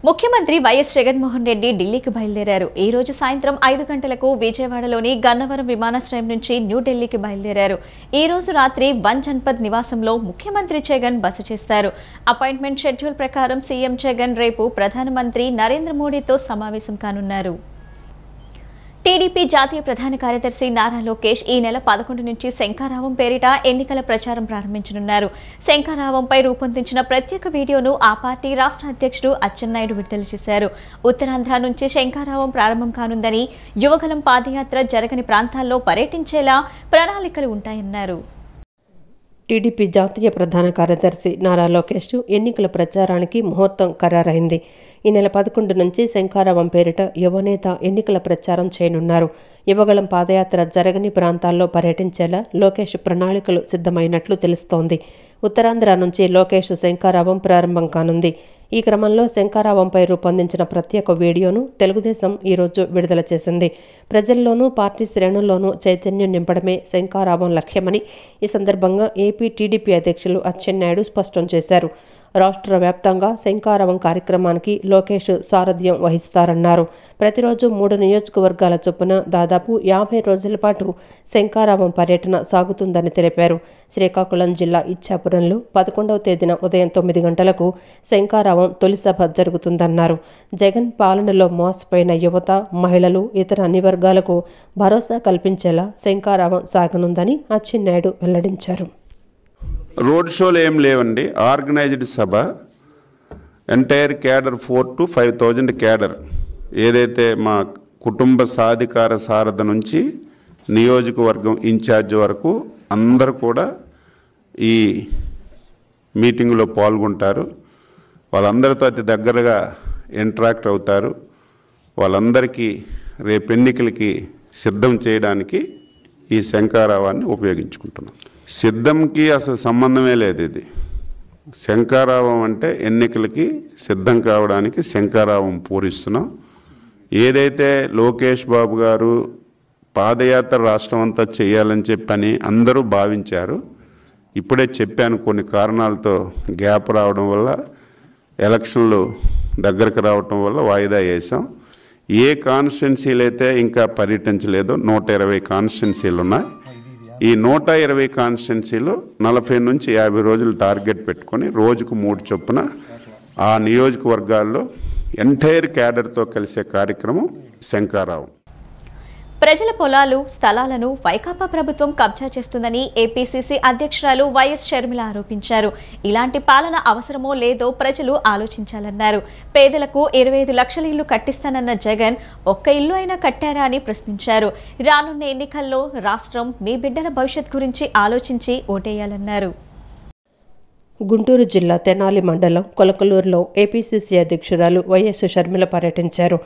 ముఖ్యమంత్రి వైఎస్ జగన్మోహన్ రెడ్డి ఢిల్లీకి బయలుదేరారు. ఈ రోజు సాయంత్రం 5 గంటలకు విజయవాడలోని గన్నవరం విమానాశ్రయం నుంచి న్యూఢిల్లీకి బయలుదేరారు. ఈ రోజు రాత్రి వన్ జన్పద్ నివాసంలో ముఖ్యమంత్రి జగన్ బస చేస్తారు. అపాయింట్మెంట్ షెడ్యూల్ ప్రకారం సీఎం జగన్ రేపు ప్రధానమంత్రి నరేంద్ర మోడీతో సమావేశం కానున్నారు. టీడీపీ జాతీయ ప్రధాన కార్యదర్శి నారా లోకేష్ ఈ నెల 11 నుంచి శంఖారావం పేరిట ఎన్నికల ప్రచారం ప్రారంభించనున్నారు. శంఖారావంపై రూపొందించిన ప్రత్యేక వీడియోను ఆ పార్టీ రాష్ట్ర అధ్యక్షుడు అచ్చెన్నాయుడు విడుదల చేశారు. ఉత్తరాంధ్ర నుంచి శంఖారావం ప్రారంభం కానుందని, యువగలం పాదయాత్ర జరగని ప్రాంతాల్లో పర్యటించేలా ప్రణాళికలు ఉంటాయన్నారు. టీడీపీ జాతీయ ప్రధాన కార్యదర్శి నారా లోకేష్ ఎన్నికల ప్రచారానికి ముహూర్తం ఖరారైంది. ఈ నెల 11 నుంచి శంఖారావం పేరిట యువనేత ఎన్నికల ప్రచారం చేయనున్నారు. యువగళం పాదయాత్ర జరగని ప్రాంతాల్లో పర్యటించేలా లోకేష్ ప్రణాళికలు సిద్ధమైనట్లు తెలుస్తోంది. ఉత్తరాంధ్ర నుంచి లోకేష్ శంఖారావం ప్రారంభం కానుంది. ఈ క్రమంలో శంఖారావంపై రూపొందించిన ప్రత్యేక వీడియోను తెలుగుదేశం ఈరోజు విడుదల చేసింది. ప్రజల్లోనూ పార్టీ శ్రేణుల్లోనూ చైతన్యం నింపడమే శంఖారావం లక్ష్యమని ఈ సందర్భంగా ఏపీ టీడీపీ అధ్యక్షులు అచ్చెన్నాయుడు స్పష్టం చేశారు. రాష్ట్ర వ్యాప్తంగా శంఖారావం కార్యక్రమానికి లోకేష్ సారథ్యం వహిస్తారన్నారు. ప్రతిరోజు 3 నియోజకవర్గాల చొప్పున దాదాపు 50 రోజుల పాటు శంఖారావం పర్యటన సాగుతుందని తెలిపారు. శ్రీకాకుళం జిల్లా ఇచ్చాపురంలో 11వ తేదీన ఉదయం 9 గంటలకు శంఖారావం తొలి సభ జరుగుతుందన్నారు. జగన్ పాలనలో మోసపోయిన యువత, మహిళలు, ఇతర అన్ని వర్గాలకు భరోసా కల్పించేలా శంఖారావం సాగనుందని అచ్చెన్నాయుడు వెల్లడించారు. రోడ్ షోలు ఏం లేవండి. Organised Sabha, entire cadre 4,000 to 5,000 cadre, ఏదైతే మా కుటుంబ సాధికార సారథ నుంచి నియోజకవర్గం ఇన్ఛార్జ్ వరకు అందరూ కూడా ఈ మీటింగ్లో పాల్గొంటారు. వాళ్ళందరితో అతి దగ్గరగా ఇంటరాక్ట్ అవుతారు. వాళ్ళందరికీ రేపు ఎన్నికలకి సిద్ధం చేయడానికి ఈ శంఖారావాన్ని ఉపయోగించుకుంటున్నాం. సిద్ధంకి అసలు సంబంధమే లేదు. ఇది శంఖారావం అంటే ఎన్నికలకి సిద్ధం కావడానికి శంఖారావం పూరిస్తున్నాం. ఏదైతే లోకేష్ బాబు గారు పాదయాత్ర రాష్ట్రం అంతా చేయాలని చెప్పని అందరూ భావించారు. ఇప్పుడే చెప్పాను, కొన్ని కారణాలతో గ్యాప్ రావడం వల్ల, ఎలక్షన్లు దగ్గరకు రావడం వల్ల వాయిదా వేసాం. ఏ కాన్స్టిట్యున్సీలు అయితే ఇంకా పర్యటించలేదో 120 కాన్స్టిట్యున్సీలు ఉన్నాయి. ఈ 120 కాన్స్టిట్యున్సీలో 40 నుంచి 50 రోజులు టార్గెట్ పెట్టుకొని రోజుకు 3 చొప్పున ఆ నియోజకవర్గాల్లో ఎంటైర్ క్యాడర్తో కలిసే కార్యక్రమం శంఖారావం. ప్రజల పొలాలు, స్థలాలను వైకాపా ప్రభుత్వం కబ్జా చేస్తుందని ఏపీసీసీ అధ్యక్షురాలు వైఎస్ షర్మిల ఆరోపించారు. ఇలాంటి పాలన అవసరమో లేదో ప్రజలు ఆలోచించాలన్నారు. పేదలకు 25 లక్షల ఇల్లు కట్టిస్తానన్న జగన్ ఒక్క ఇల్లు అయినా కట్టారా అని ప్రశ్నించారు. రానున్న ఎన్నికల్లో రాష్ట్రం మీ బిడ్డల భవిష్యత్ గురించి ఆలోచించి ఓటేయాలన్నారు. గుంటూరు జిల్లా తెనాలి మండలం కొలకలూరులో ఏపీసీసీ అధ్యక్షురాలు వైఎస్ షర్మిల పర్యటించారు.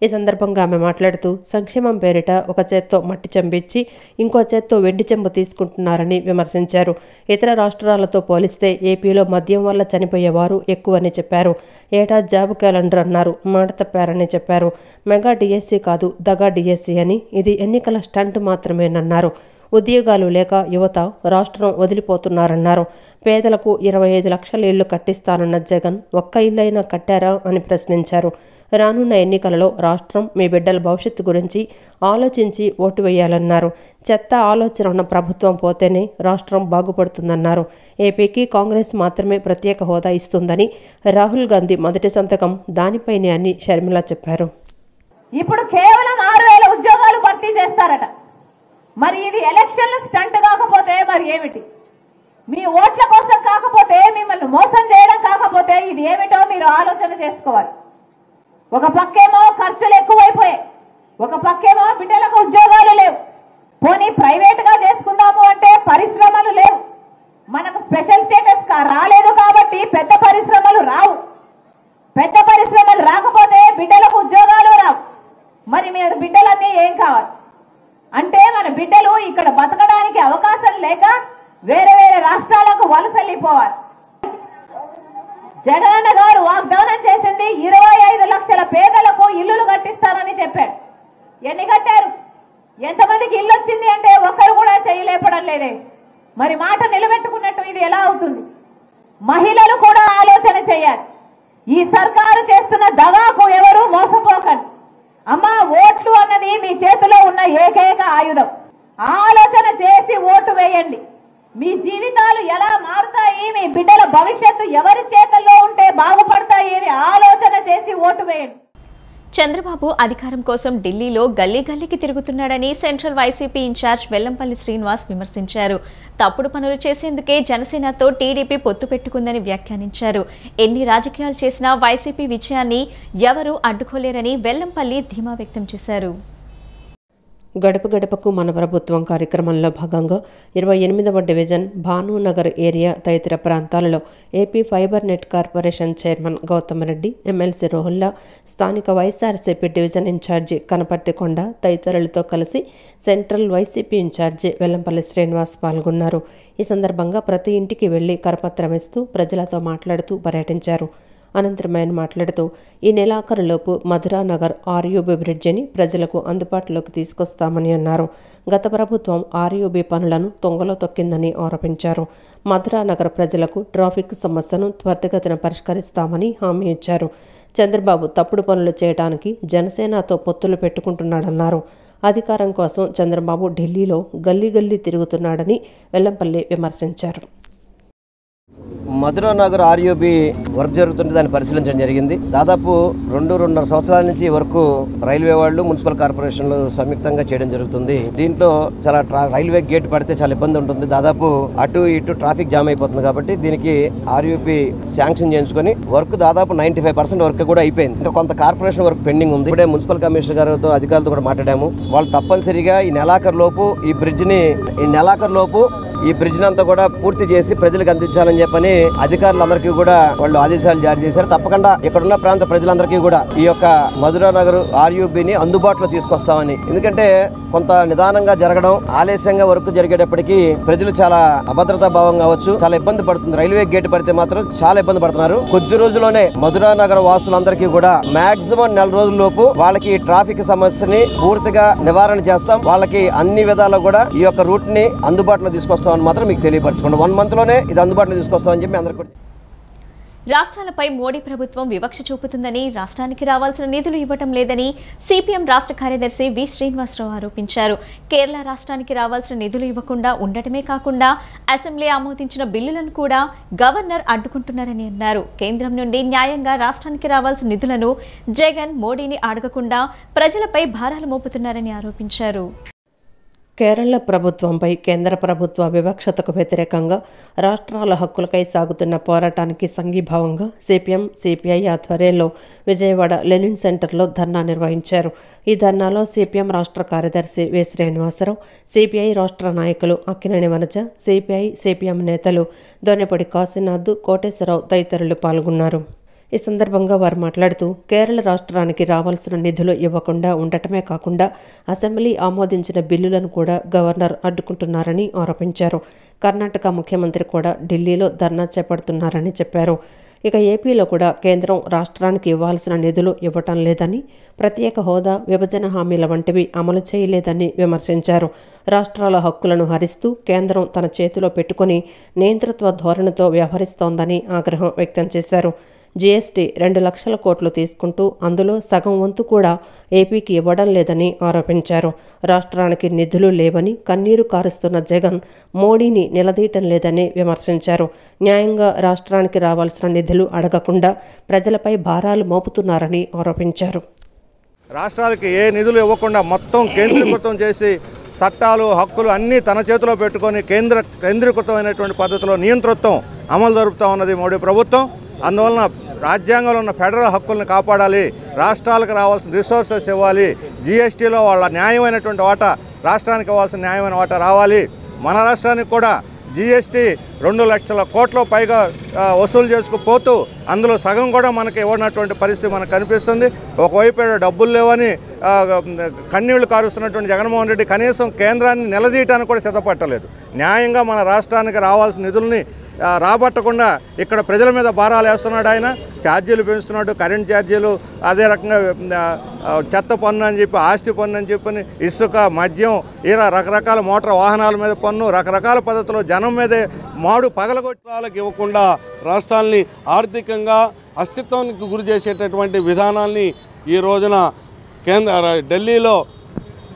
ఈ సందర్భంగా ఆమె మాట్లాడుతూ సంక్షేమం పేరిట ఒక చేత్తో మట్టి చెంబిచ్చి ఇంకో చేత్తో వెండి చెంబు తీసుకుంటున్నారని విమర్శించారు. ఇతర రాష్ట్రాలతో పోలిస్తే ఏపీలో మద్యం వల్ల చనిపోయేవారు ఎక్కువని చెప్పారు. ఏటా జాబ్ క్యాలెండర్ అన్నారు, మాట తప్పారని చెప్పారు. మెగా డిఎస్సీ కాదు, దగా డిఎస్సీ అని, ఇది ఎన్నికల స్టంట్ మాత్రమేనన్నారు. ఉద్యోగాలు లేక యువత రాష్ట్రం వదిలిపోతున్నారన్నారు. పేదలకు 25 లక్షల ఇళ్లు కట్టిస్తానన్న జగన్ ఒక్క ఇల్లైనా కట్టారా అని ప్రశ్నించారు. రానున్న ఎన్నికలలో రాష్ట్రం మీ బిడ్డల భవిష్యత్తు గురించి ఆలోచించి ఓటు వేయాలన్నారు. చెత్త ఆలోచన ఉన్న ప్రభుత్వం పోతేనే రాష్ట్రం బాగుపడుతుందన్నారు. ఏపీకి కాంగ్రెస్ మాత్రమే ప్రత్యేక హోదా ఇస్తుందని, రాహుల్ గాంధీ మొదటి సంతకం దానిపైనే అని షర్మిల చెప్పారు. ఇప్పుడు కేవలం 6,000 ఉద్యోగాలు భర్తీ చేస్తారట. మరి ఇది ఎలక్షన్ల స్టంట్ కాకపోతే మరి ఏమిటి? మీ ఓట్ల కోసం కాకపోతే, మిమ్మల్ని మోసం చేయడం కాకపోతే ఇది ఏమిటో మీరు ఆలోచన చేసుకోవాలి. ఒక పక్కేమో ఖర్చులు ఎక్కువైపోయాయి, ఒక పక్కేమో బిడ్డలకు ఉద్యోగాలు లేవు. పోనీ ప్రైవేట్ గా చేసుకుందాము అంటే పరిశ్రమలు లేవు. మనకు స్పెషల్ స్టేటస్ రాలేదు కాబట్టి పెద్ద పరిశ్రమలు రావు. పెద్ద పరిశ్రమలు రాకపోతే బిడ్డలకు ఉద్యోగాలు రావు. మరి మీరు బిడ్డలన్నీ ఏం కావాలి అంటే, మన బిడ్డలు ఇక్కడ బతకడానికి అవకాశం లేక వేరే వేరే రాష్ట్రాలకు వలసల్లిపోవాలి. జగనన్న గారు వాగ్దానం చేసింది 25 లక్షల పేదలకు ఇల్లులు కట్టిస్తానని చెప్పాడు. ఎన్ని కట్టారు? ఎంతమందికి ఇల్లు వచ్చింది అంటే ఒక్కరు కూడా చేయలేపడం లేదే. మరి మాట నిలబెట్టుకున్నట్టు ఇది ఎలా అవుతుంది? మహిళలు కూడా ఆలోచన చేయాలి. ఈ సర్కారు చేస్తున్న దగాకు ఎవరు మోసపోకండి. అమ్మా, ఓట్లు అన్నది మీ చేతిలో ఉన్న ఏకైక ఆయుధం. ఆలోచన చేసి ఓటు వేయండి. మీ జీవితాలు ఎలా మారుతాయి, మీ బిడ్డల భవిష్యత్తు ఎవరి చేతుల్లో ఉంటే బాగుపడతాయి అని ఆలోచన చేసి ఓటు వేయండి. చంద్రబాబు అధికారం కోసం ఢిల్లీలో గల్లీ గల్లీకి తిరుగుతున్నాడని central YCP incharge Vellampalli Srinivas విమర్శించారు. తప్పుడు పనులు చేసేందుకే జనసేనతో టీడీపీ పొత్తు పెట్టుకుందని వ్యాఖ్యానించారు. ఎన్ని రాజకీయాలు చేసినా వైసీపీ విజయాన్ని ఎవరూ అడ్డుకోలేరని వెల్లంపల్లి ధీమా వ్యక్తం చేశారు. గడప గడపకు మన ప్రభుత్వం కార్యక్రమంలో భాగంగా 28వ డివిజన్ భానునగర్ ఏరియా తదితర ప్రాంతాలలో AP fibre net corporation chairman Gautam Reddy, MLC Ruhulla, స్థానిక YSRCP division incharge Kanaparthi Konda తదితరులతో కలిసి central YCP incharge Vellampalli Srinivas పాల్గొన్నారు. ఈ సందర్భంగా ప్రతి ఇంటికి వెళ్లి కరపత్రం ఇస్తూ ప్రజలతో మాట్లాడుతూ పర్యటించారు. అనంతరం ఆయన మాట్లాడుతూ ఈ నెలాఖరులోపు మధురానగర్ ఆర్యూబీ బ్రిడ్జిని ప్రజలకు అందుబాటులోకి తీసుకొస్తామని అన్నారు. గత ప్రభుత్వం ఆర్యూబీ పనులను తొంగలో తొక్కిందని ఆరోపించారు. మధురానగర్ ప్రజలకు ట్రాఫిక్ సమస్యను త్వరితగతిన పరిష్కరిస్తామని హామీ ఇచ్చారు. చంద్రబాబు తప్పుడు పనులు చేయడానికి జనసేనతో పొత్తులు పెట్టుకుంటున్నాడన్నారు. అధికారం కోసం చంద్రబాబు ఢిల్లీలో గల్లీ గల్లీ తిరుగుతున్నాడని వెల్లంపల్లి విమర్శించారు. మధురానగర్ ఆర్యూబీ వర్క్ జరుగుతుంటే దాన్ని పరిశీలించడం జరిగింది. దాదాపు 2-2.5 సంవత్సరాల నుంచి ఈ వర్క్ రైల్వే వాళ్ళు, మున్సిపల్ కార్పొరేషన్లు సంయుక్తంగా చేయడం జరుగుతుంది. దీంట్లో చాలా రైల్వే గేట్ పడితే చాలా ఇబ్బంది ఉంటుంది. దాదాపు అటు ఇటు ట్రాఫిక్ జామ్ అయిపోతుంది. కాబట్టి దీనికి ఆర్యూబీ శాంక్షన్ చేయించుకొని వర్క్ దాదాపు 95% వర్క్ కూడా అయిపోయింది. ఇంకా కొంత కార్పొరేషన్ వర్క్ పెండింగ్ ఉంది. ఇప్పుడే మున్సిపల్ కమిషనర్ గారితో అధికారులతో కూడా మాట్లాడాము. వాళ్ళు తప్పనిసరిగా ఈ నెలాఖరు లోపు ఈ బ్రిడ్జ్ అంతా కూడా పూర్తి చేసి ప్రజలకు అందించాలని చెప్పని అధికారులందరికీ కూడా వాళ్ళు ఆదేశాలు జారీ చేశారు. తప్పకుండా ఇక్కడున్న ప్రాంత ప్రజలందరికీ కూడా ఈ యొక్క మధురానగర్ ఆర్యూబీని అందుబాటులో తీసుకొస్తామని. ఎందుకంటే కొంత నిదానంగా జరగడం, ఆలస్యంగా వర్క్ జరిగేటప్పటికీ ప్రజలు చాలా అభద్రతా భావం కావచ్చు, చాలా ఇబ్బంది పడుతుంది. రైల్వే గేట్ పడితే మాత్రం చాలా ఇబ్బంది పడుతున్నారు. కొద్ది రోజుల్లోనే మధురానగర్ వాసులందరికీ కూడా మాక్సిమం 4 రోజుల లోపు వాళ్ళకి ట్రాఫిక్ సమస్యని పూర్తిగా నివారణ చేస్తాం. వాళ్ళకి అన్ని విధాలు కూడా ఈ యొక్క రూట్ ని అందుబాటులో తీసుకొస్తాం మాత్రం మీకు తెలియపరచుకోండి. 1 month లోనే ఇది అందుబాటులో తీసుకొస్తామని చెప్పి అందరికీ. రాష్ట్రాలపై మోడీ ప్రభుత్వం వివక్ష చూపుతుందని, రాష్ట్రానికి రావాల్సిన నిధులు ఇవ్వటం లేదని సిపిఎం రాష్ట్ర కార్యదర్శి వి శ్రీనివాసరావు ఆరోపించారు. కేరళ రాష్ట్రానికి రావాల్సిన నిధులు ఇవ్వకుండా ఉండటమే కాకుండా అసెంబ్లీ ఆమోదించిన బిల్లులను కూడా గవర్నర్ అడ్డుకుంటున్నారని అన్నారు. కేంద్రం నుండి న్యాయంగా రాష్ట్రానికి రావాల్సిన నిధులను జగన్, మోడీని అడగకుండా ప్రజలపై భారాలు మోపుతున్నారని ఆరోపించారు. కేరళ ప్రభుత్వంపై కేంద్ర ప్రభుత్వ వివక్షతకు వ్యతిరేకంగా రాష్ట్రాల హక్కులకై సాగుతున్న పోరాటానికి సంఘీభావంగా సిపిఎం, సిపిఐ ఆధ్వర్యంలో విజయవాడ లెనిన్ సెంటర్లో ధర్నా నిర్వహించారు. ఈ ధర్నాలో సిపిఎం రాష్ట్ర కార్యదర్శి వి శ్రీనివాసరావు, సిపిఐ రాష్ట్ర నాయకులు అక్కినేని వనజ, సిపిఐ, సిపిఎం నేతలు దొనెపడి కాశీనాథ్, కోటేశ్వరరావు తదితరులు పాల్గొన్నారు. ఈ సందర్భంగా వారు మాట్లాడుతూ కేరళ రాష్ట్రానికి రావాల్సిన నిధులు ఇవ్వకుండా ఉండటమే కాకుండా అసెంబ్లీ ఆమోదించిన బిల్లులను కూడా గవర్నర్ అడ్డుకుంటున్నారని ఆరోపించారు. కర్ణాటక ముఖ్యమంత్రి కూడా ఢిల్లీలో ధర్నా చేపడుతున్నారని చెప్పారు. ఇక ఏపీలో కూడా కేంద్రం రాష్ట్రానికి ఇవ్వాల్సిన నిధులు ఇవ్వటం లేదని, ప్రత్యేక హోదా, విభజన హామీల వంటివి అమలు చేయలేదని విమర్శించారు. రాష్ట్రాల హక్కులను హరిస్తూ కేంద్రం తన చేతిలో పెట్టుకుని నియంతృత్వ ధోరణితో వ్యవహరిస్తోందని ఆగ్రహం వ్యక్తం చేశారు. జీఎస్టీ 2 లక్షల కోట్లు తీసుకుంటూ అందులో సగం వంతు కూడా ఏపీకి ఇవ్వడం లేదని ఆరోపించారు. రాష్ట్రానికి నిధులు లేవని కన్నీరు కారుస్తున్న జగన్ మోడీని నిలదీయటం లేదని విమర్శించారు. న్యాయంగా రాష్ట్రానికి రావాల్సిన నిధులు అడగకుండా ప్రజలపై భారాలు మోపుతున్నారని ఆరోపించారు. రాష్ట్రాలకి ఏ నిధులు ఇవ్వకుండా మొత్తం కేంద్రీకృతం చేసి చట్టాలు, హక్కులు అన్నీ తన చేతిలో పెట్టుకొని కేంద్రీకృతమైనటువంటి పద్ధతిలో నియంతృత్వం అమలు జరుపుతూ ఉన్నది మోడీ ప్రభుత్వం. అందువలన రాజ్యాంగంలో ఉన్న ఫెడరల్ హక్కులను కాపాడాలి, రాష్ట్రాలకు రావాల్సిన రిసోర్సెస్ ఇవ్వాలి, జీఎస్టీలో వాళ్ళ న్యాయమైనటువంటి వాటా, రాష్ట్రానికి ఇవ్వాల్సిన న్యాయమైన వాటా రావాలి. మన రాష్ట్రానికి కూడా జీఎస్టీ 2 లక్షల కోట్ల పైగా వసూలు చేసుకుపోతూ అందులో సగం కూడా మనకి ఇవ్వనటువంటి పరిస్థితి మనకు కనిపిస్తుంది. ఒకవైపు డబ్బులు లేవని కన్నీళ్లు కారుస్తున్నటువంటి జగన్మోహన్ రెడ్డి కనీసం కేంద్రాన్ని నిలదీయటానికి కూడా సిద్ధపట్టలేదు. న్యాయంగా మన రాష్ట్రానికి రావాల్సిన నిధుల్ని రాబట్టకుండా ఇక్కడ ప్రజల మీద భారాలు వేస్తున్నాడు. ఆయన ఛార్జీలు పెంచుతున్నాడు, కరెంట్ ఛార్జీలు, అదే రకంగా చెత్త పన్ను అని చెప్పి, ఆస్తి పన్ను అని చెప్పని, ఇసుక, మద్యం, ఇలా రకరకాల మోటార్ వాహనాల మీద పన్ను, రకరకాల పద్ధతిలో జనం మీదే మాడు పగలగొట్టాలకు ఇవ్వకుండా రాష్ట్రాల్ని ఆర్థికంగా అస్తిత్వానికి గురి చేసేటటువంటి విధానాల్ని ఈ రోజున ఢిల్లీలో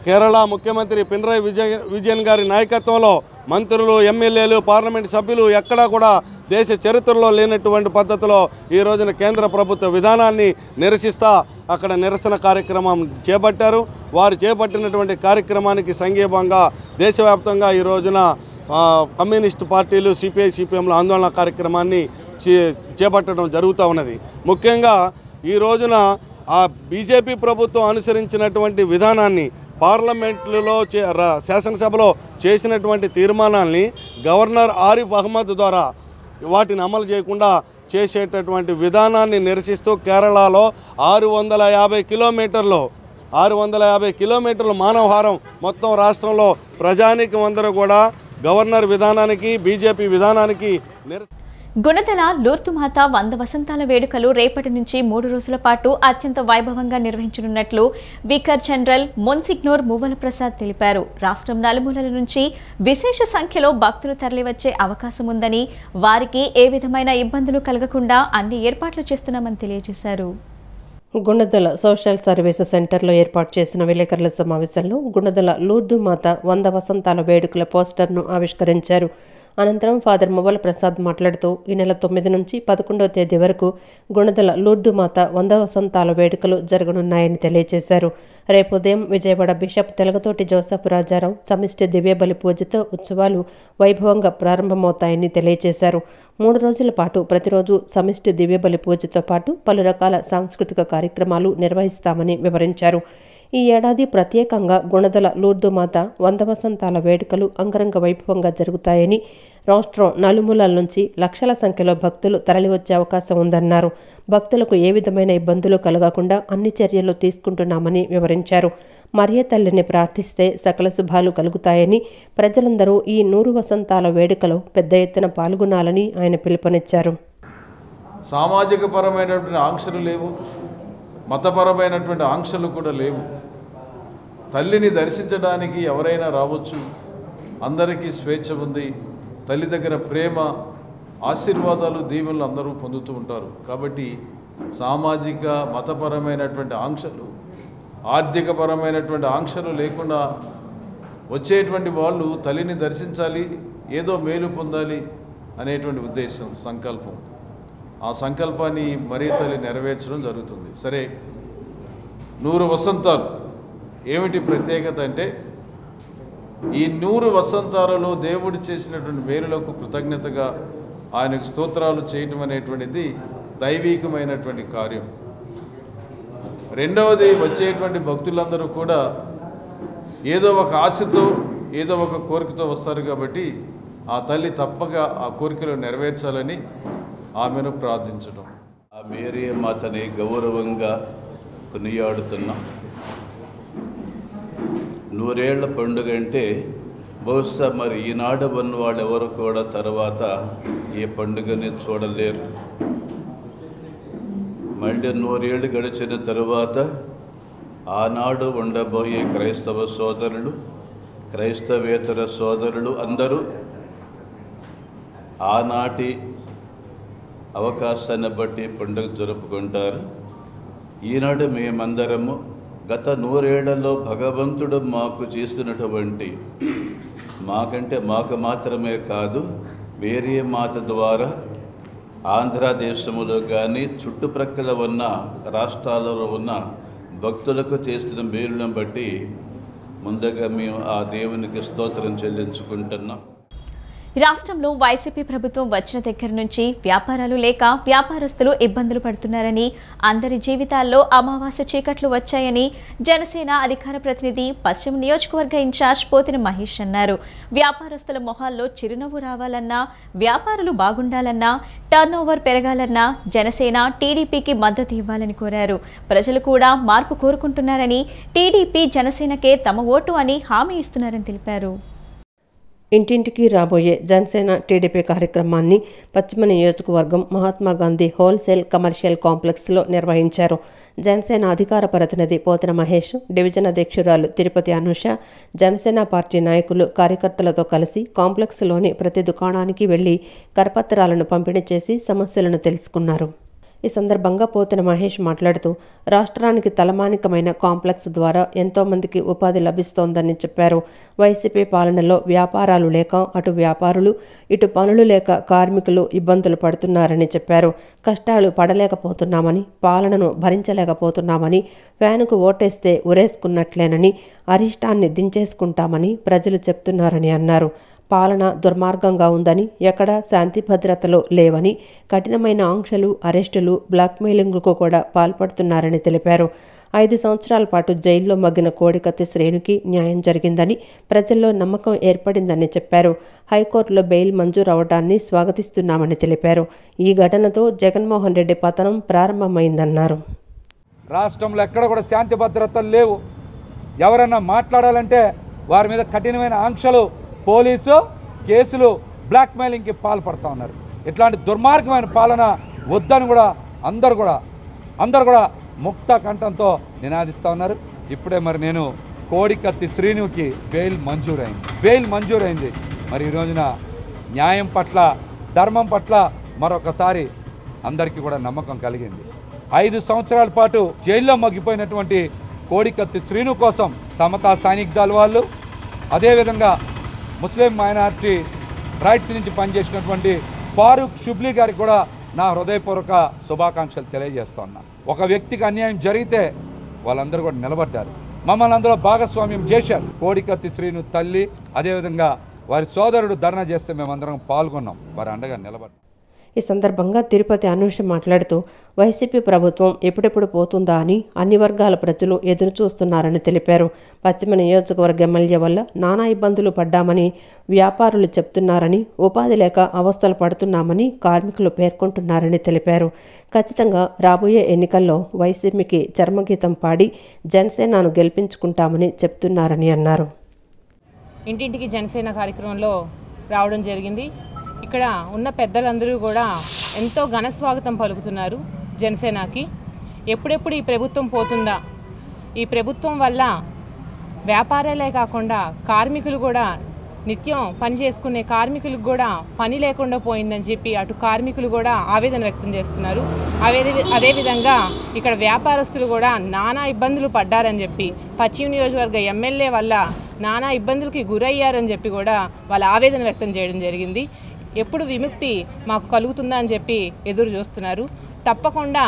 కేరళ ముఖ్యమంత్రి పినరయి విజయన్ గారి నాయకత్వంలో మంత్రులు, ఎమ్మెల్యేలు, పార్లమెంట్ సభ్యులు ఎక్కడా కూడా దేశ చరిత్రలో లేనటువంటి పద్ధతిలో ఈ రోజున కేంద్ర ప్రభుత్వ విధానాన్ని నిరసిస్తా అక్కడ నిరసన కార్యక్రమం చేపట్టారు. వారు చేపట్టినటువంటి కార్యక్రమానికి సంఘీభంగా దేశవ్యాప్తంగా ఈ రోజున కమ్యూనిస్టు పార్టీలు, సిపిఐ, సిపిఎంల ఆందోళన కార్యక్రమాన్ని చేపట్టడం జరుగుతూ ఉన్నది. ముఖ్యంగా ఈ రోజున ఆ బీజేపీ ప్రభుత్వం అనుసరించినటువంటి విధానాన్ని, పార్లమెంట్లో శాసనసభలో చేసినటువంటి తీర్మానాల్ని గవర్నర్ ఆరిఫ్ అహ్మద్ ద్వారా వాటిని అమలు చేయకుండా చేసేటటువంటి విధానాన్ని నిరసిస్తూ కేరళలో 650 కిలోమీటర్లు మానవహారం మొత్తం రాష్ట్రంలో ప్రజానీకం అందరూ కూడా గవర్నర్ విధానానికి, బీజేపీ విధానానికి గుణదల లూర్దుమాత 100 వసంతాల వేడుకలు రేపటి నుంచి 3 రోజుల పాటు అత్యంత వైభవంగా నిర్వహించనున్నట్లు వికర్ జనరల్ మొన్సిగ్నోర్ మువ్వల ప్రసాద్ తెలిపారు. రాష్ట్రం నలుమూలల నుంచి విశేష సంఖ్యలో భక్తులు తరలివచ్చే అవకాశం ఉందని, వారికి ఏ విధమైన ఇబ్బందులు కలగకుండా అన్ని ఏర్పాట్లు చేస్తున్నామని తెలియజేశారు. గుణదల సోషల్ సర్వీసెస్ సెంటర్లో ఏర్పాటు చేసిన విలేకరుల సమావేశంలో గుణదల లూర్దుమాత 100 వసంతాల వేడుకల పోస్టర్ను ఆవిష్కరించారు. అనంతరం ఫాదర్ మువ్వల ప్రసాద్ మాట్లాడుతూ ఈ నెల 9 నుంచి 11వ తేదీ వరకు గుణదల లూర్దుమాత 100 వసంతాల వేడుకలు జరగనున్నాయని తెలియజేశారు. రేపు ఉదయం విజయవాడ బిషప్ తెలగతోటి జోసెఫ్ రాజారావు సమిష్టి దివ్యబలి పూజతో ఉత్సవాలు వైభవంగా ప్రారంభమవుతాయని తెలియజేశారు. 3 రోజుల పాటు ప్రతిరోజు సమిష్టి దివ్యబలి పూజతో పాటు పలు రకాల సాంస్కృతిక కార్యక్రమాలు నిర్వహిస్తామని వివరించారు. ఈ ఏడాది ప్రత్యేకంగా గుణదల లూర్దుమాత 100 వసంతాల వేడుకలు అంగరంగ వైభవంగా జరుగుతాయని, రాష్ట్రం నలుమూలల నుంచి లక్షల సంఖ్యలో భక్తులు తరలివచ్చే అవకాశం ఉందన్నారు. భక్తులకు ఏ విధమైన ఇబ్బందులు కలగకుండా అన్ని చర్యలు తీసుకుంటున్నామని వివరించారు. మరియ తల్లిని ప్రార్థిస్తే సకల శుభాలు కలుగుతాయని, ప్రజలందరూ ఈ 100 వసంతాల వేడుకలో పెద్ద ఎత్తున పాల్గొనాలని ఆయన పిలుపునిచ్చారు. సామాజిక పరమైనటువంటి ఆంక్షలు లేవు, మతపరమైనటువంటి ఆంక్షలు కూడా లేవు. తల్లిని దర్శించడానికి ఎవరైనా రావచ్చు, అందరికీ స్వేచ్ఛ ఉంది. తల్లి దగ్గర ప్రేమ, ఆశీర్వాదాలు, దీవెనలు అందరూ పొందుతూ ఉంటారు. కాబట్టి సామాజిక, మతపరమైనటువంటి ఆంక్షలు, ఆర్థికపరమైనటువంటి ఆంక్షలు లేకుండా వచ్చేటువంటి వాళ్ళు తల్లిని దర్శించాలి, ఏదో మేలు పొందాలి అనేటువంటి ఉద్దేశం, సంకల్పం. ఆ సంకల్పాన్ని మరియ తల్లి నెరవేర్చడం జరుగుతుంది. సరే, 100 వసంతాలు ఏమిటి ప్రత్యేకత అంటే, ఈ 100 వసంతాలలో దేవుడు చేసినటువంటి మేలులకు కృతజ్ఞతగా ఆయనకు స్తోత్రాలు చేయటం అనేటువంటిది దైవికమైనటువంటి కార్యం. రెండవది, వచ్చేటువంటి భక్తులందరూ కూడా ఏదో ఒక ఆశతో, ఏదో ఒక కోరికతో వస్తారు. కాబట్టి ఆ తల్లి తప్పక ఆ కోరికలు నెరవేర్చాలని ఆమెను ప్రార్థించడం. ఆ మేరీ మాతని గౌరవంగా కొనియాడుతున్నాం. 100 ఏళ్ల పండుగ అంటే బహుశా మరి ఈనాడు ఉన్న వాళ్ళు ఎవరు కూడా తర్వాత ఈ పండుగని చూడలేరు. మళ్ళీ 100 ఏళ్ళు గడిచిన తరువాత ఆనాడు ఉండబోయే క్రైస్తవ సోదరులు, క్రైస్తవేతర సోదరులు అందరూ ఆనాటి అవకాశాన్ని బట్టి పండుగ జరుపుకుంటారు. ఈనాడు మేమందరము గత 100 ఏళ్లలో భగవంతుడు మాకు చేసినటువంటి, మాకు మాత్రమే కాదు, మేరీ మాత ద్వారా ఆంధ్రదేశంలో కానీ చుట్టుప్రక్కల ఉన్న రాష్ట్రాలలో ఉన్న భక్తులకు చేసిన మేలును బట్టి ముందుగా మేము ఆ దేవునికి స్తోత్రం చెల్లించుకుంటున్నాం. రాష్ట్రంలో వైసీపీ ప్రభుత్వం వచ్చిన దగ్గర నుంచి వ్యాపారాలు లేక వ్యాపారస్తులు ఇబ్బందులు పడుతున్నారని, అందరి జీవితాల్లో అమావాస్య చీకట్లు వచ్చాయని జనసేన అధికార ప్రతినిధి పశ్చిమ నియోజకవర్గ ఇన్ఛార్జ్ పోతిన మహేష్ అన్నారు. వ్యాపారస్తుల మొహాల్లో చిరునవ్వు రావాలన్నా, వ్యాపారులు బాగుండాలన్నా, టర్నోవర్ పెరగాలన్నా జనసేన టీడీపీకి మద్దతు ఇవ్వాలని కోరారు. ప్రజలు కూడా మార్పు కోరుకుంటున్నారని, టీడీపీ జనసేనకే తమ ఓటు అని హామీ ఇస్తున్నారని తెలిపారు. ఇంటింటికి రాబోయే జనసేన టీడీపీ కార్యక్రమాన్ని పశ్చిమ నియోజకవర్గం మహాత్మాగాంధీ హోల్సేల్ కమర్షియల్ కాంప్లెక్స్లో నిర్వహించారు. జనసేన అధికార ప్రతినిధి పోతన మహేష్, డివిజన్ అధ్యక్షురాలు తిరుపతి అనూష, జనసేన పార్టీ నాయకులు కార్యకర్తలతో కలిసి కాంప్లెక్స్లోని ప్రతి దుకాణానికి వెళ్లి కరపత్రాలను పంపిణీ చేసి సమస్యలను తెలుసుకున్నారు. ఈ సందర్భంగా పోతన మహేష్ మాట్లాడుతూ రాష్ట్రానికి తలమానికమైన కాంప్లెక్స్ ద్వారా ఎంతోమందికి ఉపాధి లభిస్తోందని చెప్పారు. వైసీపీ పాలనలో వ్యాపారాలు లేక అటు వ్యాపారులు ఇటు పనులు లేక కార్మికులు ఇబ్బందులు పడుతున్నారని చెప్పారు. కష్టాలు పడలేకపోతున్నామని, పాలనను భరించలేకపోతున్నామని, ఫ్యానుకు ఓటేస్తే ఉరేసుకున్నట్లేనని, అరిష్టాన్ని దించేసుకుంటామని ప్రజలు చెప్తున్నారని అన్నారు. పాలన దుర్మార్గంగా ఉందని, ఎక్కడా శాంతి భద్రతలు లేవని, కఠినమైన ఆంక్షలు, అరెస్టులు, బ్లాక్మెయిలింగ్కు కూడా పాల్పడుతున్నారని తెలిపారు. 5 సంవత్సరాల పాటు జైల్లో మగ్గిన కోడికత్తి శ్రేణుకి న్యాయం జరిగిందని, ప్రజల్లో నమ్మకం ఏర్పడిందని చెప్పారు. హైకోర్టులో బెయిల్ మంజూరు అవడాన్ని స్వాగతిస్తున్నామని తెలిపారు. ఈ ఘటనతో జగన్మోహన్ రెడ్డి పతనం ప్రారంభమైందన్నారు. రాష్ట్రంలో ఎక్కడ కూడా శాంతి భద్రతలు లేవు. ఎవరన్నా మాట్లాడాలంటే వారి మీద కఠినమైన ఆంక్షలు, పోలీసు కేసులు, బ్లాక్మెయిలింగ్కి పాల్పడుతూ ఉన్నారు. ఇట్లాంటి దుర్మార్గమైన పాలన వద్దని కూడా అందరూ కూడా ముక్త కంఠంతో నినాదిస్తూ ఉన్నారు. ఇప్పుడే మరి నేను కోడికత్తి శ్రీనుకి బెయిల్ మంజూరైంది. మరి ఈ రోజున న్యాయం పట్ల, ధర్మం పట్ల మరొకసారి అందరికీ కూడా నమ్మకం కలిగింది. 5 సంవత్సరాల పాటు జైల్లో మగ్గిపోయినటువంటి కోడికత్తి శ్రీను కోసం సమతా సైనిక్ దళ వాళ్ళు, అదేవిధంగా ముస్లిం మైనారిటీ రైట్స్ నుంచి పనిచేసినటువంటి ఫారూక్ షుబ్లీ గారికి కూడా నా హృదయపూర్వక శుభాకాంక్షలు తెలియజేస్తున్నా. ఒక వ్యక్తికి అన్యాయం జరిగితే వాళ్ళందరూ కూడా నిలబడ్డారు, మమ్మల్ని అందులో భాగస్వామ్యం చేశారు. కోడికత్తి శ్రీను తల్లి, అదేవిధంగా వారి సోదరుడు ధర్నా చేస్తే మేమందరం పాల్గొన్నాం, వారి అండగా నిలబడ్డాం. ఈ సందర్భంగా తిరుపతి అనూష మాట్లాడుతూ వైసీపీ ప్రభుత్వం ఎప్పుడెప్పుడు పోతుందా అని అన్ని వర్గాల ప్రజలు ఎదురు చూస్తున్నారని తెలిపారు. పశ్చిమ నియోజకవర్గ ఎమ్మెల్యే వల్ల నానా ఇబ్బందులు పడ్డామని వ్యాపారులు చెప్తున్నారని, ఉపాధి లేక అవస్థలు పడుతున్నామని కార్మికులు పేర్కొంటున్నారని తెలిపారు. ఖచ్చితంగా రాబోయే ఎన్నికల్లో వైసీపీకి చర్మగీతం పాడి జనసేనను గెలిపించుకుంటామని చెప్తున్నారని అన్నారు. ఇంటింటికి జనసేన కార్యక్రమంలో రావడం జరిగింది. ఇక్కడ ఉన్న పెద్దలందరూ కూడా ఎంతో ఘన స్వాగతం పలుకుతున్నారు జనసేనకి. ఎప్పుడెప్పుడు ఈ ప్రభుత్వం పోతుందా, ఈ ప్రభుత్వం వల్ల వ్యాపారాలే కాకుండా కార్మికులు కూడా, నిత్యం పని చేసుకునే కార్మికులకు కూడా పని లేకుండా పోయిందని చెప్పి అటు కార్మికులు కూడా ఆవేదన వ్యక్తం చేస్తున్నారు. అదేవిధంగా ఇక్కడ వ్యాపారస్తులు కూడా నానా ఇబ్బందులు పడ్డారని చెప్పి, పశ్చిమ నియోజకవర్గ ఎమ్మెల్యే వల్ల నానా ఇబ్బందులకి గురయ్యారని చెప్పి కూడా వాళ్ళ ఆవేదన వ్యక్తం చేయడం జరిగింది. ఎప్పుడు విముక్తి మాకు కలుగుతుందా అని చెప్పి ఎదురు చూస్తున్నారు. తప్పకుండా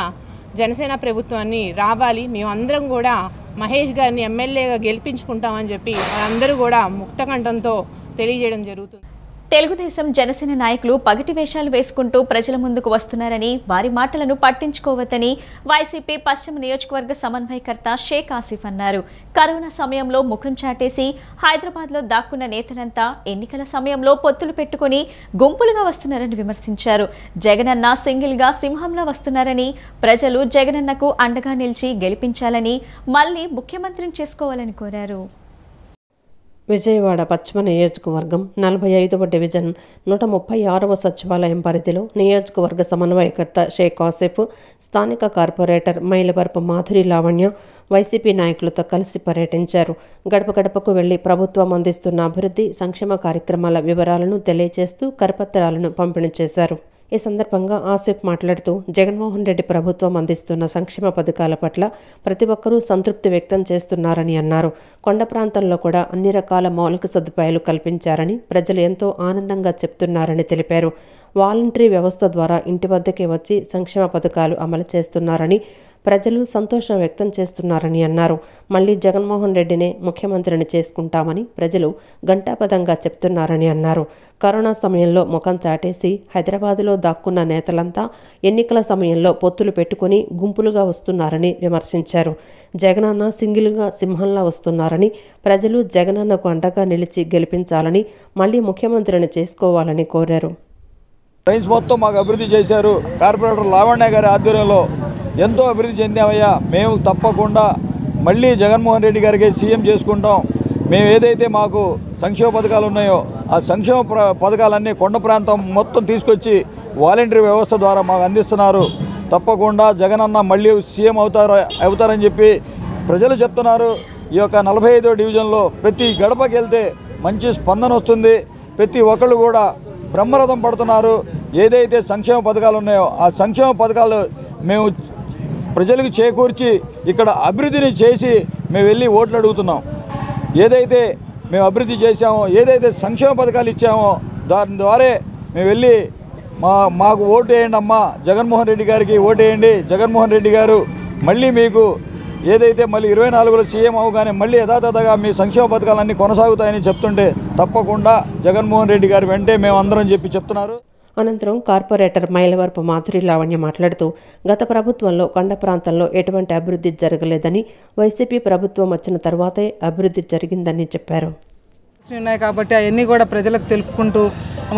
జనసేన ప్రభుత్వాన్ని రావాలి, మేమందరం కూడా మహేష్ గారిని ఎమ్మెల్యేగా గెలిపించుకుంటామని చెప్పి వాళ్ళందరూ కూడా ముక్తకంఠంతో తెలియజేయడం జరుగుతుంది. తెలుగుదేశం, జనసేన నాయకులు పగటి వేషాలు వేసుకుంటూ ప్రజల ముందుకు వస్తున్నారని, వారి మాటలను పట్టించుకోవద్దని వైసీపీ పశ్చిమ నియోజకవర్గ సమన్వయకర్త షేక్ ఆసిఫ్ అన్నారు. కరోనా సమయంలో ముఖం చాటేసి హైదరాబాద్లో దాక్కున్న నేతలంతా ఎన్నికల సమయంలో పొత్తులు పెట్టుకుని గుంపులుగా వస్తున్నారని విమర్శించారు. జగనన్న సింగిల్గా సింహంలా వస్తున్నారని, ప్రజలు జగనన్నకు అండగా నిలిచి గెలిపించాలని, మళ్లీ ముఖ్యమంత్రిని చేసుకోవాలని కోరారు. విజయవాడ పశ్చిమ నియోజకవర్గం 45వ డివిజన్ 136వ సచివాలయం పరిధిలో నియోజకవర్గ సమన్వయకర్త షేక్ ఆసిఫ్, స్థానిక కార్పొరేటర్ మైలవరపు మాధురి లావణ్య వైసీపీ నాయకులతో కలిసి పర్యటించారు. గడప గడపకు వెళ్లి ప్రభుత్వం అందిస్తున్న అభివృద్ధి, సంక్షేమ కార్యక్రమాల వివరాలను తెలియజేస్తూ కరపత్రాలను పంపిణీ చేశారు. ఈ సందర్భంగా ఆసిఫ్ మాట్లాడుతూ జగన్మోహన్ రెడ్డి ప్రభుత్వం అందిస్తున్న సంక్షేమ పథకాల పట్ల ప్రతి ఒక్కరూ సంతృప్తి వ్యక్తం చేస్తున్నారని అన్నారు. కొండ ప్రాంతంలో కూడా అన్ని రకాల మౌలిక సదుపాయాలు కల్పించారని, ప్రజలు ఎంతో ఆనందంగా చెప్తున్నారని తెలిపారు. వాలంటరీ వ్యవస్థ ద్వారా ఇంటి వద్దకే వచ్చి సంక్షేమ పథకాలు అమలు చేస్తున్నారని, ప్రజలు సంతోషం వ్యక్తం చేస్తున్నారని అన్నారు. మళ్లీ జగన్మోహన్ రెడ్డినే ముఖ్యమంత్రిని చేసుకుంటామని ప్రజలు ఘంటాపథంగా చెప్తున్నారని అన్నారు. కరోనా సమయంలో ముఖం చాటేసి హైదరాబాదులో దాక్కున్న నేతలంతా ఎన్నికల సమయంలో పొత్తులు పెట్టుకుని గుంపులుగా వస్తున్నారని విమర్శించారు. జగనన్న సింగిల్గా సింహంలా వస్తున్నారని, ప్రజలు జగనన్నకు అండగా నిలిచి గెలిపించాలని, మళ్లీ ముఖ్యమంత్రిని చేసుకోవాలని కోరారు. రైన్స్ మొత్తం మాకు అభివృద్ధి చేశారు. కార్పొరేటర్ లావణ్య గారి ఆధ్వర్యంలో ఎంతో అభివృద్ధి చెందామయ్యా. మేము తప్పకుండా మళ్ళీ జగన్మోహన్ రెడ్డి గారికి సీఎం చేసుకుంటాం. మేము ఏదైతే మాకు సంక్షేమ పథకాలు ఉన్నాయో ఆ సంక్షేమ పథకాలన్నీ కొండ ప్రాంతం మొత్తం తీసుకొచ్చి వాలంటరీ వ్యవస్థ ద్వారా మాకు అందిస్తున్నారు. తప్పకుండా జగనన్న మళ్ళీ సీఎం అవుతారని చెప్పి ప్రజలు చెప్తున్నారు. ఈ యొక్క 45వ డివిజన్లో ప్రతి గడపకి వెళ్తే మంచి స్పందన వస్తుంది. ప్రతి ఒక్కళ్ళు కూడా బ్రహ్మరథం పడుతున్నారు. ఏదైతే సంక్షేమ పథకాలు ఉన్నాయో ఆ సంక్షేమ పథకాలు మేము ప్రజలకు చేకూర్చి ఇక్కడ అభివృద్ధిని చేసి మేము వెళ్ళి ఓట్లు అడుగుతున్నాం. ఏదైతే మేము అభివృద్ధి చేశామో, ఏదైతే సంక్షేమ పథకాలు ఇచ్చామో దాని ద్వారా మేము వెళ్ళి మాకు ఓటు వేయండి అమ్మా, జగన్మోహన్ రెడ్డి గారికి ఓటు వేయండి, జగన్మోహన్ రెడ్డి గారు మళ్ళీ మీకు ఏదైతే మళ్ళీ 24లో సీఎం అవగానే మళ్ళీ యథాతథగా మీ సంక్షేమ పథకాలన్నీ కొనసాగుతాయని చెప్తుంటే తప్పకుండా జగన్మోహన్ రెడ్డి గారు వెంటే మేము అందరం చెప్తున్నారు. అనంతరం కార్పొరేటర్ మైలవరపు మాధురి లావణ్య మాట్లాడుతూ గత ప్రభుత్వంలో కొండ ప్రాంతంలో ఎటువంటి అభివృద్ధి జరగలేదని, వైసీపీ ప్రభుత్వం వచ్చిన తర్వాతే అభివృద్ధి జరిగిందని చెప్పారు. ఉన్నాయి కాబట్టి అవన్నీ కూడా ప్రజలకు తెలుపుకుంటూ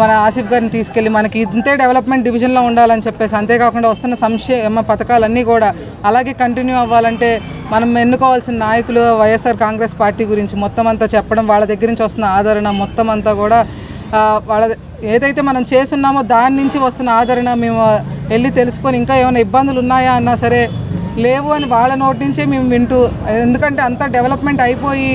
మన ఆసిఫ్ గారిని తీసుకెళ్ళి మనకి ఇంతే డెవలప్మెంట్ డివిజన్లో ఉండాలని చెప్పేసి, అంతేకాకుండా వస్తున్న సంక్షేమ పథకాలన్నీ కూడా అలాగే కంటిన్యూ అవ్వాలంటే మనం ఎన్నుకోవాల్సిన నాయకులు వైఎస్ఆర్ కాంగ్రెస్ పార్టీ గురించి మొత్తం అంతా చెప్పడం, వాళ్ళ దగ్గర నుంచి వస్తున్న ఆదరణ మొత్తం అంతా కూడా వాళ్ళ ఏదైతే మనం చేస్తున్నామో దాని నుంచి వస్తున్న ఆదరణ మేము వెళ్ళి తెలుసుకొని ఇంకా ఏమైనా ఇబ్బందులు ఉన్నాయా అన్నా సరే లేవు అని వాళ్ళ నోటి నుంచే మేము వింటూ, ఎందుకంటే అంతా డెవలప్మెంట్ అయిపోయి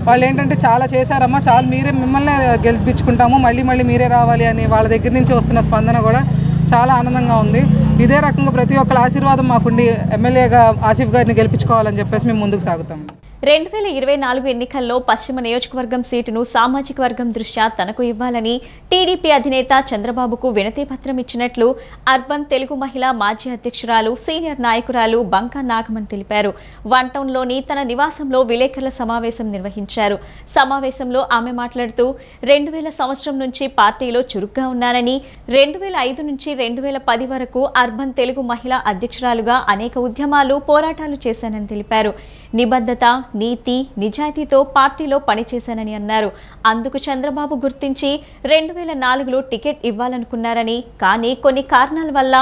వాళ్ళు ఏంటంటే చాలా చేశారమ్మా, చాలా మిమ్మల్ని గెలిపించుకుంటాము, మళ్ళీ మీరే రావాలి అని వాళ్ళ దగ్గర నుంచి వస్తున్న స్పందన కూడా చాలా ఆనందంగా ఉంది. ఇదే రకంగా ప్రతి ఒక్కళ్ళ ఆశీర్వాదం మాకుండి ఎమ్మెల్యేగా ఆసిఫ్ గారిని గెలిపించుకోవాలని చెప్పేసి మేము ముందుకు సాగుతాం. 2024 ఎన్నికల్లో పశ్చిమ నియోజకవర్గం సీటును సామాజిక వర్గం దృష్ట్యా తనకు ఇవ్వాలని టీడీపీ అధినేత చంద్రబాబుకు వినతి పత్రం ఇచ్చినట్లు అర్బన్ తెలుగు మహిళా మాజీ అధ్యక్షురాలు సీనియర్ నాయకురాలు బంకా నాగమన్ తెలిపారు. వన్ టౌన్లోని తన నివాసంలో విలేకరుల సమావేశం నిర్వహించారు. సమావేశంలో ఆమె మాట్లాడుతూ 2000 సంవత్సరం నుంచి పార్టీలో చురుగ్గా ఉన్నానని, 2005 నుంచి 2010 వరకు అర్బన్ తెలుగు మహిళా అధ్యక్షురాలుగా అనేక ఉద్యమాలు, పోరాటాలు చేశానని తెలిపారు. నిబద్ధత, నీతి, నిజాయితీతో పార్టీలో పనిచేశానని అన్నారు. అందుకు చంద్రబాబు గుర్తించి 2004లో టికెట్ ఇవ్వాలనుకున్నారని, కానీ కొన్ని కారణాల వల్ల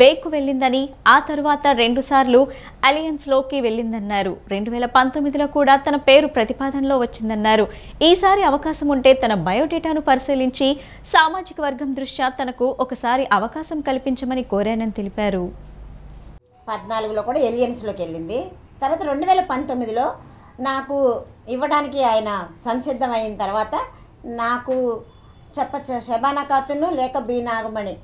బేకు వెళ్లిందని, ఆ తరువాత 2 సార్లు అలయన్స్లోకి వెళ్లిందన్నారు. 2019లో కూడా తన పేరు ప్రతిపాదనలో వచ్చిందన్నారు. ఈసారి అవకాశం ఉంటే తన బయోడేటాను పరిశీలించి సామాజిక వర్గం దృష్ట్యా తనకు ఒకసారి అవకాశం కల్పించమని కోరానని తెలిపారు. 14లో కూడా ఎలియన్స్లోకి వెళ్ళింది. తర్వాత 2019లో నాకు ఇవ్వడానికి ఆయన సంసిద్ధమైన తర్వాత నాకు షబానా ఖాతును లేక బి నాగమణి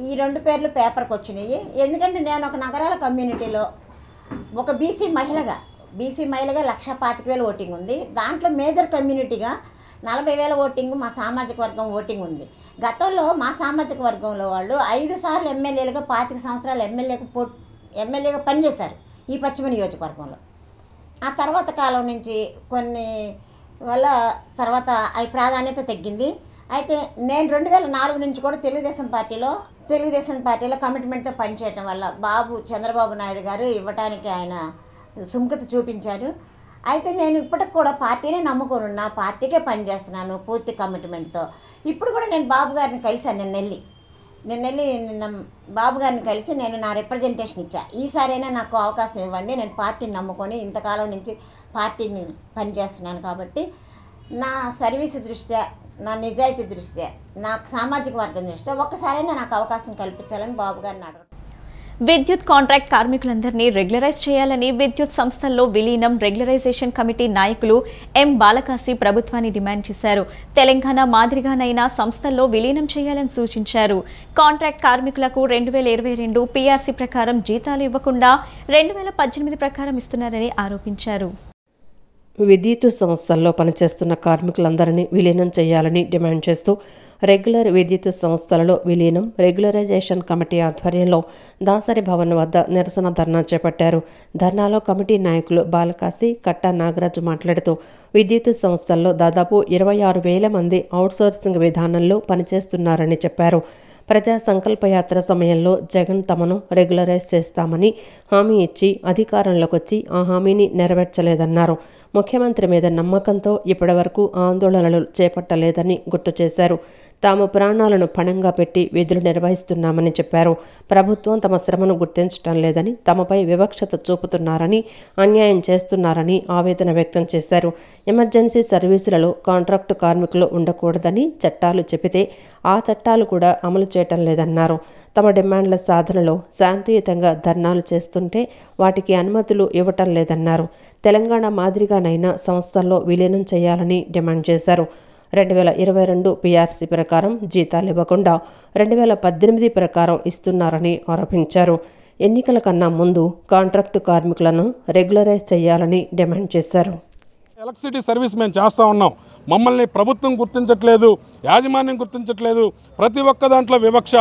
ఈ 2 పేర్లు పేపర్కి వచ్చినాయి. ఎందుకంటే నేను ఒక నగరాల కమ్యూనిటీలో ఒక బీసీ మహిళగా 1,25,000 ఓటింగ్ ఉంది. దాంట్లో మేజర్ కమ్యూనిటీగా 40,000 ఓటింగ్ మా సామాజిక వర్గం ఓటింగ్ ఉంది. గతంలో మా సామాజిక వర్గంలో వాళ్ళు 5 సార్లు ఎమ్మెల్యేలుగా 25 సంవత్సరాలు ఎమ్మెల్యేగా పనిచేశారు ఈ పశ్చిమ నియోజకవర్గంలో. ఆ తర్వాత కాలం నుంచి కొన్ని వల్ల తర్వాత అవి ప్రాధాన్యత తగ్గింది. అయితే నేను 2004 నుంచి కూడా తెలుగుదేశం పార్టీలో కమిట్మెంట్తో పనిచేయడం వల్ల చంద్రబాబు నాయుడు గారు ఇవ్వటానికి ఆయన సుముఖత చూపించారు. అయితే నేను ఇప్పటికి కూడా పార్టీనే నమ్ముకోనున్నా, పార్టీకే పనిచేస్తున్నాను పూర్తి కమిట్మెంట్తో. ఇప్పుడు కూడా నేను బాబు గారిని కలిశాను. నిన్న బాబు గారిని కలిసి నేను నా రిప్రజెంటేషన్ ఇచ్చా. ఈసారైనా నాకు అవకాశం ఇవ్వండి, నేను పార్టీని నమ్ముకొని ఇంతకాలం నుంచి పార్టీని పనిచేస్తున్నాను కాబట్టి నా సర్వీసు దృష్ట్యా, నా నిజాయితీ దృష్ట్యా, నా సామాజిక వర్గం దృష్ట్యా ఒక్కసారైనా నాకు అవకాశం కల్పించాలని బాబు గారిని అడగడం. విద్యుత్ కాంట్రాక్ట్ కార్మికులందరినీ రెగ్యులరైజ్ చేయాలని విద్యుత్ సంస్థల్లో విలీనం రెగ్యులరైజేషన్ కమిటీ నాయకులు ఎం బాలకాశి ప్రభుత్వాన్ని డిమాండ్ చేశారు. తెలంగాణ మాదిరిగానైనా సంస్థల్లో విలీనం చేయాలని సూచించారు. కాంట్రాక్ట్ కార్మికులకు 2022 పీఆర్సీ ప్రకారం జీతాలు ఇవ్వకుండా 2018 ప్రకారం ఇస్తున్నారని ఆరోపించారు. విద్యుత్ సంస్థల్లో పనిచేస్తున్న కార్మికులందరినీ విలీనం చేయాలని డిమాండ్ చేస్తూ రెగ్యులర్ విద్యుత్ సంస్థలలో విలీనం రెగ్యులరైజేషన్ కమిటీ ఆధ్వర్యంలో దాసరి భవన్ వద్ద నిరసన ధర్నా చేపట్టారు. ధర్నాలో కమిటీ నాయకులు బాలకాశి, కట్టా నాగరాజు మాట్లాడుతూ విద్యుత్ సంస్థల్లో దాదాపు 26,000 మంది అవుట్సోర్సింగ్ విధానంలో పనిచేస్తున్నారని చెప్పారు. ప్రజా సంకల్పయాత్ర సమయంలో జగన్ తమను రెగ్యులరైజ్ చేస్తామని హామీ ఇచ్చి అధికారంలోకి వచ్చి ఆ హామీని నెరవేర్చలేదన్నారు. ముఖ్యమంత్రి మీద నమ్మకంతో ఇప్పటివరకు ఆందోళనలు చేపట్టలేదని గుర్తు చేశారు. తాము ప్రాణాలను పణంగా పెట్టి విధులు నిర్వహిస్తున్నామని చెప్పారు. ప్రభుత్వం తమ శ్రమను గుర్తించడం లేదని, తమపై వివక్షత చూపుతున్నారని, అన్యాయం చేస్తున్నారని ఆవేదన వ్యక్తం చేశారు. ఎమర్జెన్సీ సర్వీసులలో కాంట్రాక్టు కార్మికులు ఉండకూడదని చట్టాలు చెబితే ఆ చట్టాలు కూడా అమలు చేయటం లేదన్నారు. తమ డిమాండ్ల సాధనలో శాంతియుతంగా ధర్నాలు చేస్తుంటే వాటికి అనుమతులు ఇవ్వటం లేదన్నారు. తెలంగాణ మాదిరిగానైనా సంస్థల్లో విలీనం చేయాలని డిమాండ్ చేశారు. 2022 PRC ప్రకారం జీతాలు ఇవ్వకుండా 2018 ప్రకారం ఇస్తున్నారని ఆరోపించారు. ఎన్నికల కన్నా ముందు కాంట్రాక్టు కార్మికులను రెగ్యులరైజ్ చేయాలని డిమాండ్ చేశారు. ఎలక్ట్రిసిటీ సర్వీస్ మేము చేస్తూ ఉన్నాం. మమ్మల్ని ప్రభుత్వం గుర్తించట్లేదు, యాజమాన్యం గుర్తించట్లేదు. ప్రతి ఒక్క దాంట్లో వివక్ష.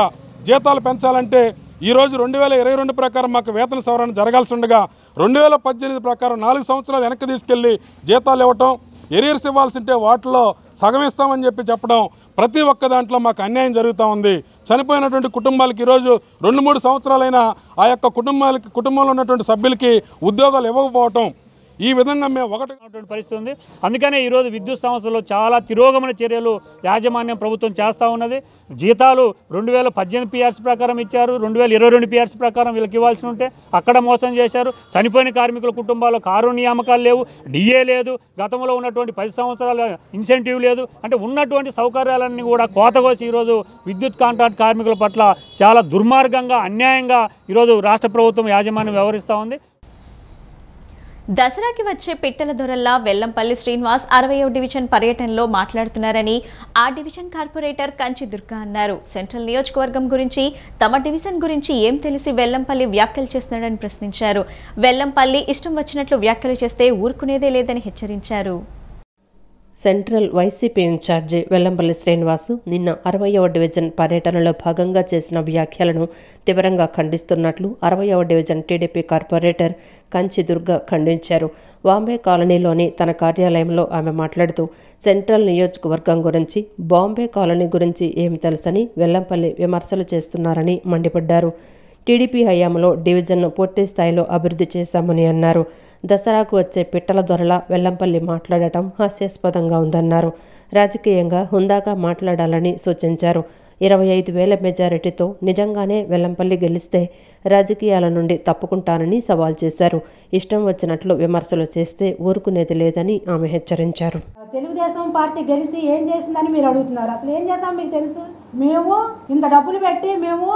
జీతాలు పెంచాలంటే ఈరోజు 2022 ప్రకారం మాకు వేతన సవరణ జరగాల్సి ఉండగా 2018 ప్రకారం 4 సంవత్సరాలు వెనక్కి తీసుకెళ్లి జీతాలు ఇవ్వటం, ఎరియర్స్ ఇవ్వాల్సి ఉంటే వాటిలో సగం ఇస్తామని చెప్పడం, ప్రతి ఒక్క దాంట్లో మాకు అన్యాయం జరుగుతూ ఉంది. చనిపోయినటువంటి కుటుంబాలకి ఈరోజు 2-3 సంవత్సరాలైనా ఆ యొక్క కుటుంబంలో ఉన్నటువంటి సభ్యులకి ఉద్యోగాలు ఇవ్వకపోవటం, ఈ విధంగా మేము ఒకటి పరిస్థితి ఉంది. అందుకనే ఈరోజు విద్యుత్ సంస్థలో చాలా తిరోగమన చర్యలు యాజమాన్యం ప్రభుత్వం చేస్తూ ఉన్నది. జీతాలు 2018 PRC ప్రకారం ఇచ్చారు, 2022 PRC ప్రకారం వీళ్ళకి ఇవ్వాల్సి ఉంటే అక్కడ మోసం చేశారు. చనిపోయిన కార్మికుల కుటుంబాల్లో కారు నియామకాలు లేవు, డిఏ లేదు, గతంలో ఉన్నటువంటి 10 సంవత్సరాల ఇన్సెంటివ్ లేదు. అంటే ఉన్నటువంటి సౌకర్యాలన్నీ కూడా కోతకోసి ఈరోజు విద్యుత్ కాంట్రాక్ట్ కార్మికుల పట్ల చాలా దుర్మార్గంగా, అన్యాయంగా ఈరోజు రాష్ట్ర ప్రభుత్వం యాజమాన్యం వ్యవహరిస్తూ ఉంది. దసరాకి వచ్చే పిట్టల దొరల్లా వెల్లంపల్లి శ్రీనివాస్ 60వ డివిజన్ పర్యటనలో మాట్లాడుతున్నారని ఆ డివిజన్ కార్పొరేటర్ కంచి దుర్గా అన్నారు. సెంట్రల్ నియోజకవర్గం గురించి, తమ డివిజన్ గురించి ఏం తెలిసి వెల్లంపల్లి వ్యాఖ్యలు చేస్తున్నాడని ప్రశ్నించారు. వెల్లంపల్లి ఇష్టం వచ్చినట్లు వ్యాఖ్యలు చేస్తే ఊరుకునేదే లేదని హెచ్చరించారు. Central YCP incharge Vellampalli Srinivas నిన్న 60వ డివిజన్ పర్యటనలో భాగంగా చేసిన వ్యాఖ్యలను తీవ్రంగా ఖండిస్తున్నట్లు 60వ division TDP corporator Kanchi Durga ఖండించారు. బాంబే కాలనీలోని తన కార్యాలయంలో ఆమె మాట్లాడుతూ సెంట్రల్ నియోజకవర్గం గురించి, బాంబే కాలనీ గురించి ఏం తెలుసని వెల్లంపల్లి విమర్శలు చేస్తున్నారని మండిపడ్డారు. టీడీపీ హయాంలో డివిజన్ను పూర్తి స్థాయిలో అభివృద్ధి చేశామని అన్నారు. దసరాకు వచ్చే పిట్టల దొరల వెల్లంపల్లి మాట్లాడటం హాస్యాస్పదంగా ఉందన్నారు. రాజకీయంగా హుందాగా మాట్లాడాలని సూచించారు. 25,000 మెజారిటీతో నిజంగానే వెల్లంపల్లి గెలిస్తే రాజకీయాల నుండి తప్పుకుంటానని సవాల్ చేశారు. ఇష్టం వచ్చినట్లు విమర్శలు చేస్తే ఊరుకునేది లేదని ఆమె హెచ్చరించారు. తెలుగుదేశం పార్టీ గెలిచి ఏం చేసిందని మీరు అడుగుతున్నారు. అసలు ఏం చేస్తాం మీకు తెలుసు? మేము ఇంత డబ్బులు పెట్టి మేము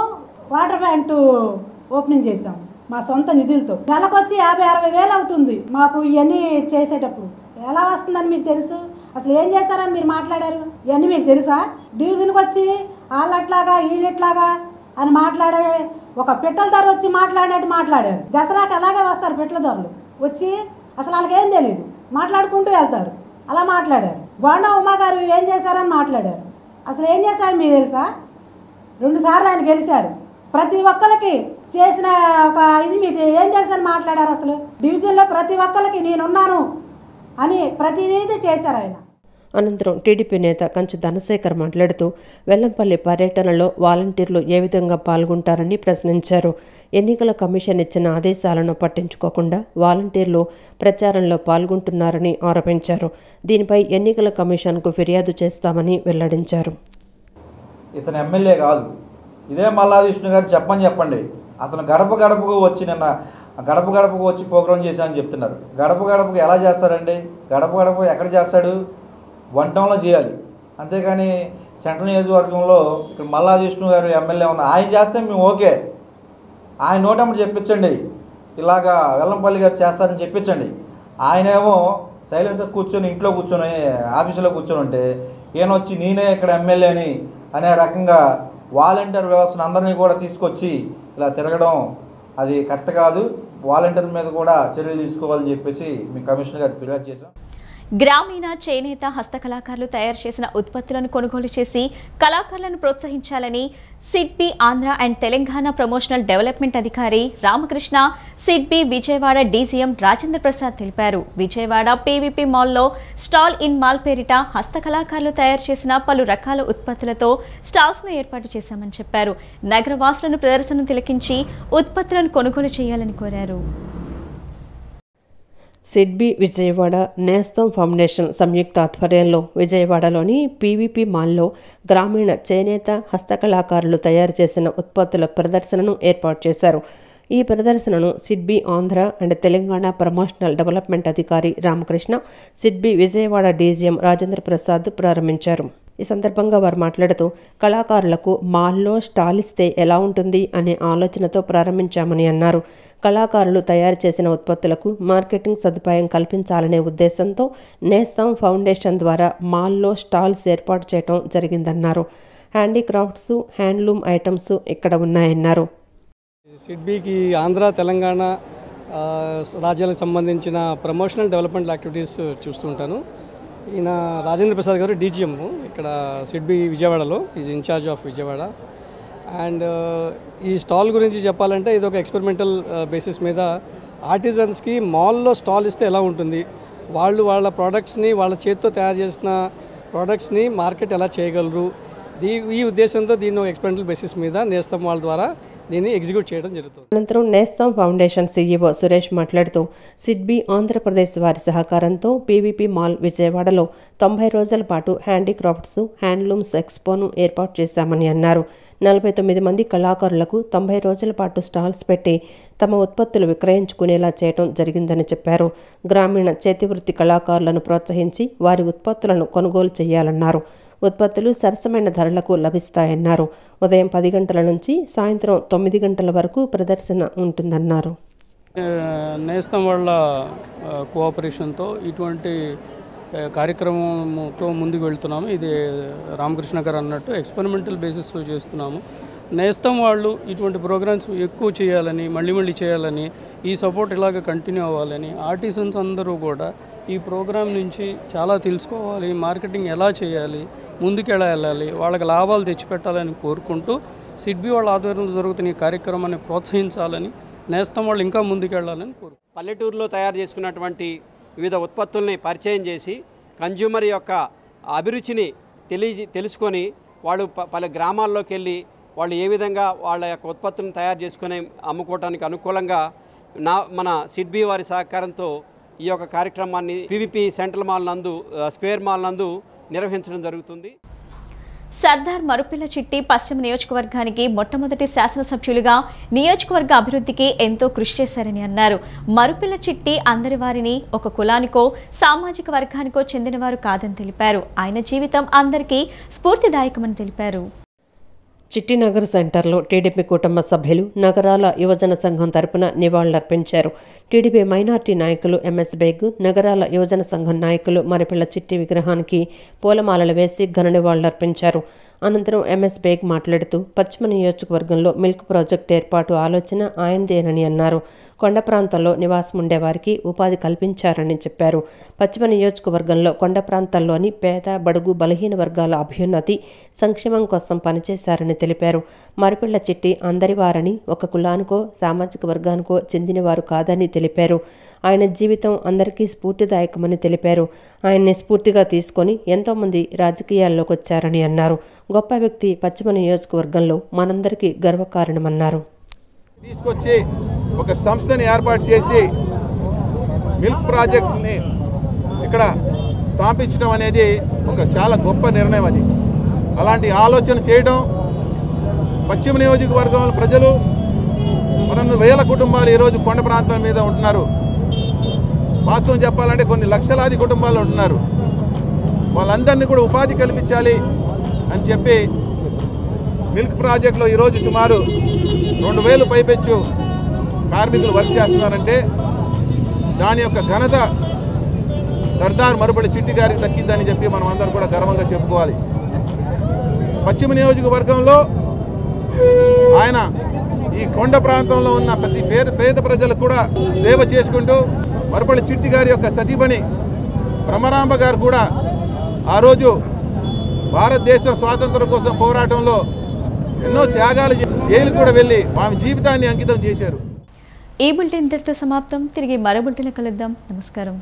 వాటర్ ప్లాంట్ ఓపెనింగ్ చేస్తాం మా సొంత నిధులతో. నెలకొచ్చి 50-60 వేలు అవుతుంది మాకు ఇవన్నీ చేసేటప్పుడు. ఎలా వస్తుందని మీకు తెలుసు? అసలు ఏం చేస్తారని మీరు మాట్లాడారు? ఇవన్నీ మీకు తెలుసా? డివిజన్కి వచ్చి వాళ్ళట్లాగా వీళ్ళట్లాగా అని మాట్లాడే ఒక పిట్టల ధర వచ్చి మాట్లాడినట్టు మాట్లాడారు. దసరాకి అలాగే వస్తారు పిట్టల ధరలు వచ్చి, అసలు వాళ్ళకి ఏం తెలియదు, మాట్లాడుకుంటూ వెళ్తారు. అలా మాట్లాడారు. బోండా ఉమా గారు ఏం చేశారని మాట్లాడారు. అసలు ఏం చేశారు మీకు తెలుసా? 2 సార్లు ఆయన గెలిచారు. ప్రతి ఒక్కరికి చేసిన ఒక ఇది మీకు ఏం చేశారని మాట్లాడారు. అసలు డివిజన్లో ప్రతి ఒక్కరికి నేనున్నాను అని ప్రతిదీ చేశారు ఆయన. అనంతరం టీడీపీ నేత కంచి ధనశేఖర్ మాట్లాడుతూ వెల్లంపల్లి పర్యటనలో వాలంటీర్లు ఏ విధంగా పాల్గొంటారని ప్రశ్నించారు. ఎన్నికల కమిషన్ ఇచ్చిన ఆదేశాలను పట్టించుకోకుండా వాలంటీర్లు ప్రచారంలో పాల్గొంటున్నారని ఆరోపించారు. దీనిపై ఎన్నికల కమిషన్కు ఫిర్యాదు చేస్తామని వెల్లడించారు. ఇతను ఎమ్మెల్యే కాదు, ఇదే మల్లాది విష్ణు గారు చెప్పండి. అతను గడప గడపకు వచ్చి నిన్న గడప గడపకు వచ్చి ప్రోగ్రాం చేశామని చెప్తున్నారు. గడప గడపకు ఎలా చేస్తాడండి? గడప గడప ఎక్కడ చేస్తాడు? వంటంలో చేయాలి. అంతేకాని సెంట్రల్ నియోజకవర్గంలో ఇక్కడ మల్లాది విష్ణు గారు ఎమ్మెల్యే ఉన్న ఆయన చేస్తే మేము ఓకే, ఆయన నోటమ్మటి చెప్పించండి, ఇలాగా వెల్లంపల్లి గారు చేస్తారని చెప్పించండి. ఆయనేమో సైలెన్స్గా కూర్చొని ఇంట్లో కూర్చొని ఆఫీసులో కూర్చొని ఉంటే ఈయన వచ్చి నేనే ఇక్కడ ఎమ్మెల్యేని అనే రకంగా వాలంటీర్ వ్యవస్థను అందరినీ కూడా తీసుకొచ్చి ఇలా తిరగడం అది కరెక్ట్ కాదు. వాలంటీర్ మీద కూడా చర్యలు తీసుకోవాలని చెప్పేసి మీ కమిషనర్ గారికి ఫిర్యాదు చేశాం. గ్రామీణ చేనేత హస్తకళాకారులు తయారు చేసిన ఉత్పత్తులను కొనుగోలు చేసి కళాకారులను ప్రోత్సహించాలని SIDBI Andhra and Telangana promotional development అధికారి రామకృష్ణ సిడ్బీ విజయవాడ డీజీఎం రాజేంద్ర ప్రసాద్ తెలిపారు. విజయవాడ పీవీపీ మాల్లో స్టాల్ ఇన్ మాల్ పేరిట హస్తకళాకారులు తయారు చేసిన పలు రకాల ఉత్పత్తులతో స్టాల్స్ను ఏర్పాటు చేశామని చెప్పారు. నగరవాసులను ప్రదర్శనను తిలకించి ఉత్పత్తులను కొనుగోలు చేయాలని కోరారు. సిడ్బీ విజయవాడ నేస్తం ఫౌండేషన్ సంయుక్త ఆధ్వర్యంలో విజయవాడలోని పీవీపీ మాల్లో గ్రామీణ చేనేత హస్తకళాకారులు తయారు చేసిన ఉత్పత్తుల ప్రదర్శనను ఏర్పాటు చేశారు. ఈ ప్రదర్శనను SIDBI Andhra and Telangana promotional development అధికారి రామకృష్ణ, సిడ్బీ విజయవాడ డీజీఎం రాజేంద్ర ప్రసాద్ ప్రారంభించారు. ఈ సందర్భంగా వారు మాట్లాడుతూ కళాకారులకు మాల్లో స్టాల్ ఇస్తే ఎలా ఉంటుంది అనే ఆలోచనతో ప్రారంభించామని అన్నారు. కళాకారులు తయారు చేసిన ఉత్పత్తులకు మార్కెటింగ్ సదుపాయం కల్పించాలనే ఉద్దేశంతో నేస్తం ఫౌండేషన్ ద్వారా మాల్లో స్టాల్స్ ఏర్పాటు చేయడం జరిగిందన్నారు. హ్యాండీక్రాఫ్ట్స్, హ్యాండ్లూమ్ ఐటమ్స్ ఇక్కడ ఉన్నాయన్నారు. సిడ్బీకి ఆంధ్ర తెలంగాణ రాజ్యాలకు సంబంధించిన ప్రమోషనల్ డెవలప్మెంట్ యాక్టివిటీస్ చూస్తుంటాను. ఈయన రాజేంద్ర ప్రసాద్ గారు డీజీఎం ఇక్కడ సిడ్బీ విజయవాడలో, is incharge of Vijayawada. And ఈ స్టాల్ గురించి చెప్పాలంటే ఇది ఒక ఎక్స్పెరిమెంటల్ బేసిస్ మీద ఆర్టిజన్స్కి మాల్లో స్టాల్ ఇస్తే ఎలా ఉంటుంది, వాళ్ళు వాళ్ళ ప్రోడక్ట్స్ని వాళ్ళ చేతితో తయారు చేసిన ప్రోడక్ట్స్ని మార్కెట్ ఎలా చేయగలరు, ఈ ఉద్దేశంతో దీన్ని ఎక్స్పెరిమెంటల్ బేసిస్ మీద నేస్తం వాళ్ళ ద్వారా దీన్ని ఎగ్జిక్యూట్ చేయడం జరుగుతుంది. అనంతరం నేస్తం ఫౌండేషన్ సీఈఓ సురేష్ మాట్లాడుతూ సిడ్బీ ఆంధ్రప్రదేశ్ వారి సహకారంతో పీవీపీ మాల్ విజయవాడలో 90 రోజుల పాటు హ్యాండీక్రాఫ్ట్స్, హ్యాండ్లూమ్స్ ఎక్స్పోను ఏర్పాటు చేశామని అన్నారు. 49 మంది కళాకారులకు 90 రోజుల పాటు స్టాల్స్ పెట్టి తమ ఉత్పత్తులు విక్రయించుకునేలా చేయడం జరిగిందని చెప్పారు. గ్రామీణ చేతివృత్తి కళాకారులను ప్రోత్సహించి వారి ఉత్పత్తులను కొనుగోలు చేయాలన్నారు. ఉత్పత్తులు సరసమైన ధరలకు లభిస్తాయన్నారు. ఉదయం 10 గంటల నుంచి సాయంత్రం 9 గంటల వరకు ప్రదర్శన ఉంటుందన్నారు. నేస్తం వాళ్ళ కోఆపరేషన్తో ఇటువంటి కార్యక్రమంతో ముందుకు వెళ్తున్నాము. ఇది రామకృష్ణ గారు అన్నట్టు ఎక్స్పెరిమెంటల్ బేసిస్లో చేస్తున్నాము. నేస్తం వాళ్ళు ఇటువంటి ప్రోగ్రామ్స్ ఎక్కువ చేయాలని, మళ్ళీ చేయాలని, ఈ సపోర్ట్ ఇలాగ కంటిన్యూ అవ్వాలని, ఆర్టిజన్స్ అందరూ కూడా ఈ ప్రోగ్రాం నుంచి చాలా తెలుసుకోవాలి, మార్కెటింగ్ ఎలా చేయాలి, ముందుకు ఎలా వెళ్ళాలి, వాళ్ళకి లాభాలు తెచ్చిపెట్టాలని కోరుకుంటూ సిడ్బీ వాళ్ళ ఆధ్వర్యంలో జరుగుతున్న ఈ కార్యక్రమాన్ని ప్రోత్సహించాలని, నేస్తం వాళ్ళు ఇంకా ముందుకెళ్ళాలని కోరుకుంటున్నాను. పల్లెటూరులో తయారు చేసుకున్నటువంటి వివిధ ఉత్పత్తుల్ని పరిచయం చేసి కన్జ్యూమర్ యొక్క అభిరుచిని తెలుసుకొని వాళ్ళు పలు గ్రామాల్లోకి వెళ్ళి వాళ్ళు ఏ విధంగా వాళ్ళ యొక్క ఉత్పత్తులను తయారు చేసుకొని అమ్ముకోవడానికి అనుకూలంగా మన సిడ్బీ వారి సహకారంతో ఈ యొక్క కార్యక్రమాన్ని పీవీపీ సెంట్రల్ మాల్ నందు, స్క్వేర్ మాల్ నందు నిర్వహించడం జరుగుతుంది. సర్దార్ మరుపిల్ల చిట్టి పశ్చిమ నియోజకవర్గానికి మొట్టమొదటి శాసనసభ్యులుగా నియోజకవర్గ అభివృద్ధికి ఎంతో కృషి చేశారని అన్నారు. మరుపిల్ల చిట్టి అందరి వారిని ఒక కులానికో సామాజిక వర్గానికో చెందినవారు కాదని తెలిపారు. ఆయన జీవితం అందరికీ స్ఫూర్తిదాయకమని తెలిపారు. చిట్టినగర్ సెంటర్లో టీడీపీ కుటుంబ సభ్యులు నగరాల యువజన సంఘం తరపున నివాళులర్పించారు. టీడీపీ మైనార్టీ నాయకులు ఎంఎస్ బేగ్, నగరాల యువజన సంఘం నాయకులు మరిపిల్ల చిట్టి విగ్రహానికి పూలమాలలు వేసి ఘన నివాళులర్పించారు. అనంతరం ఎంఎస్ బేగ్ మాట్లాడుతూ పశ్చిమ నియోజకవర్గంలో మిల్క్ ప్రాజెక్టు ఏర్పాటు ఆలోచన ఆయనదేనని అన్నారు. కొండ ప్రాంతంలో నివాసం ఉండేవారికి ఉపాధి కల్పించారని చెప్పారు. పశ్చిమ నియోజకవర్గంలో కొండ ప్రాంతాల్లోని పేద, బడుగు, బలహీన వర్గాల అభ్యున్నతి, సంక్షేమం కోసం పనిచేశారని తెలిపారు. మరిపిల్ల చిట్టి అందరి వారని, ఒక కులానికో సామాజిక వర్గానికో చెందినవారు కాదని తెలిపారు. ఆయన జీవితం అందరికీ స్ఫూర్తిదాయకమని తెలిపారు. ఆయన్ని స్ఫూర్తిగా తీసుకొని ఎంతోమంది రాజకీయాల్లోకి వచ్చారని అన్నారు. గొప్ప వ్యక్తి పశ్చిమ నియోజకవర్గంలో మనందరికీ గర్వకారణమన్నారు. తీసుకొచ్చి ఒక సంస్థని ఏర్పాటు చేసి మిల్క్ ప్రాజెక్టుని ఇక్కడ స్థాపించడం అనేది ఒక చాలా గొప్ప నిర్ణయం. అది అలాంటి ఆలోచన చేయడం పశ్చిమ నియోజకవర్గంలో ప్రజలు 200,000 కుటుంబాలు ఈరోజు కొండ ప్రాంతం మీద ఉంటున్నారు. వాస్తవం చెప్పాలంటే కొన్ని లక్షలాది కుటుంబాలు ఉంటున్నారు. వాళ్ళందరినీ కూడా ఉపాధి కల్పించాలి అని చెప్పి మిల్క్ ప్రాజెక్టులో ఈరోజు సుమారు 2,000 పైపెచ్చు కార్మికులు వర్క్ చేస్తున్నారంటే దాని యొక్క ఘనత సర్దార్ మరుపల్లి చిట్టి గారికి దక్కిందని చెప్పి మనం అందరం కూడా గర్వంగా చెప్పుకోవాలి. పశ్చిమ నియోజకవర్గంలో ఆయన ఈ కొండ ప్రాంతంలో ఉన్న ప్రతి పేద ప్రజలకు కూడా సేవ చేసుకుంటూ మరుపల్లి చిట్టి గారి యొక్క సతీమణి భ్రమరాంబ గారు కూడా ఆ రోజు భారతదేశం స్వాతంత్రం కోసం పోరాటంలో ఎన్నో త్యాగాలు జైలు కూడా వెళ్ళి ఆమె జీవితాన్ని అంకితం చేశారు. ఈ బులెటిన్ ఇంతటితో సమాప్తం. తిరిగి మరో బులెటిన్లో కలుద్దాం. నమస్కారం.